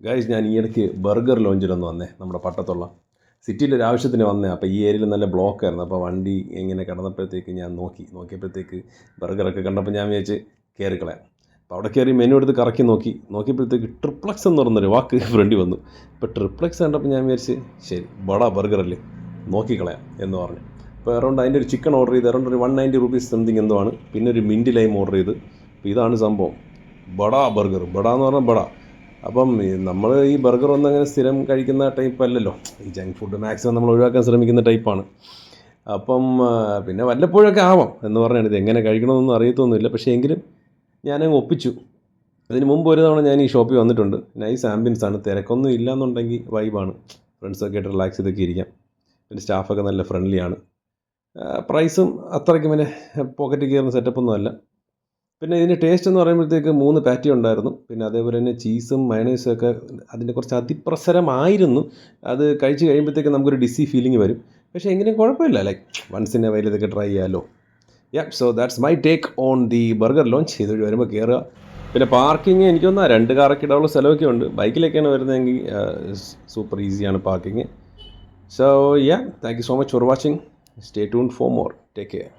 Guys, ഞാൻ ഈ ഇടയ്ക്ക് ബർഗർ ലോഞ്ചിലൊന്ന് വന്നേ, നമ്മുടെ പട്ടത്തുള്ള സിറ്റിയിലൊരു ആവശ്യത്തിന് വന്നേ. അപ്പോൾ ഈ ഏരിയയിൽ നല്ല ബ്ലോക്കായിരുന്നു. അപ്പോൾ വണ്ടി ഇങ്ങനെ കിടന്നപ്പോഴത്തേക്ക് ഞാൻ നോക്കിയപ്പോഴത്തേക്ക് ബർഗറൊക്കെ കണ്ടപ്പോൾ ഞാൻ വിചാരിച്ച് കയറിക്കളയാം. അപ്പോൾ അവിടെ കയറി മെനു എടുത്ത് കറക്കി നോക്കിയപ്പോഴത്തേക്ക് ട്രിപ്ലക്സ് എന്ന് പറഞ്ഞൊരു വാക്ക് ഫ്രണ്ടി വന്നു. ഇപ്പോൾ ട്രിപ്ലക്സ് കണ്ടപ്പോൾ ഞാൻ വിചാരിച്ച് ശരി, ബടാ ബർഗറല്ലേ, നോക്കിക്കളയാം എന്ന് പറഞ്ഞു. അപ്പോൾ അറൗണ്ട് അതിൻ്റെ ഒരു ചിക്കൻ ഓർഡർ ചെയ്ത് അറൗണ്ട് ഒരു 190 രൂപീസ് സംതിങ് എന്തോ ആണ്. പിന്നെ ഒരു മിൻറ്റ് ലൈം ഓർഡർ ചെയ്ത്. അപ്പോൾ ഇതാണ് സംഭവം, ബടാ ബർഗർ. ബടാ എന്ന് പറഞ്ഞാൽ ബടാ. അപ്പം നമ്മൾ ഈ ബർഗർ ഒന്നും അങ്ങനെ സ്ഥിരം കഴിക്കുന്ന ടൈപ്പ് അല്ലല്ലോ. ഈ ജങ്ക് ഫുഡ് മാക്സിമം നമ്മൾ ഒഴിവാക്കാൻ ശ്രമിക്കുന്ന ടൈപ്പാണ്. അപ്പം പിന്നെ വല്ലപ്പോഴൊക്കെ ആവാം എന്ന് പറഞ്ഞാണ്. ഇത് എങ്ങനെ കഴിക്കണമെന്നൊന്നും അറിയത്തൊന്നുമില്ല. പക്ഷേ എങ്കിലും ഞാനങ്ങ് ഒപ്പിച്ചു. അതിന് മുമ്പ് ഒരു തവണ ഞാൻ ഈ ഷോപ്പിൽ വന്നിട്ടുണ്ട്. നൈസ് ആംബിയൻസ് ആണ്, തിരക്കൊന്നും ഇല്ലയെന്നുണ്ടെങ്കിൽ വൈബാണ്. ഫ്രണ്ട്സൊക്കെ ആയിട്ട് റിലാക്സ് ചെയ്തൊക്കെ ഇരിക്കാം. പിന്നെ സ്റ്റാഫൊക്കെ നല്ല ഫ്രണ്ട്ലിയാണ്. പ്രൈസും അത്രയ്ക്ക് പിന്നെ പോക്കറ്റ് കയറുന്ന സെറ്റപ്പൊന്നും അല്ല. പിന്നെ ഇതിൻ്റെ ടേസ്റ്റ് എന്ന് പറയുമ്പോഴത്തേക്ക് 3 പാറ്റി ഉണ്ടായിരുന്നു. പിന്നെ അതേപോലെ തന്നെ ചീസും മയണൈസും ഒക്കെ അതിൻ്റെ കുറച്ച് അതിപ്രസരമായിരുന്നു. അത് കഴിച്ച് കഴിയുമ്പോഴത്തേക്ക് നമുക്കൊരു ഡിസി ഫീലിംഗ് വരും. പക്ഷേ എങ്കിലും കുഴപ്പമില്ല, like once in a while ഇതൊക്കെ ട്രൈ ചെയ്യാമല്ലോ. So that's my take on the burger launch. ഇത് വരുമ്പോൾ കയറുക. പിന്നെ പാർക്കിങ് എനിക്കൊന്നാ 2 കാറൊക്കെ ഇടാനുള്ള സ്ഥലമൊക്കെ ഉണ്ട്. ബൈക്കിലൊക്കെയാണ് വരുന്നതെങ്കിൽ സൂപ്പർ ഈസിയാണ് parking. So thank you so much for watching. Stay tuned for more. Take care.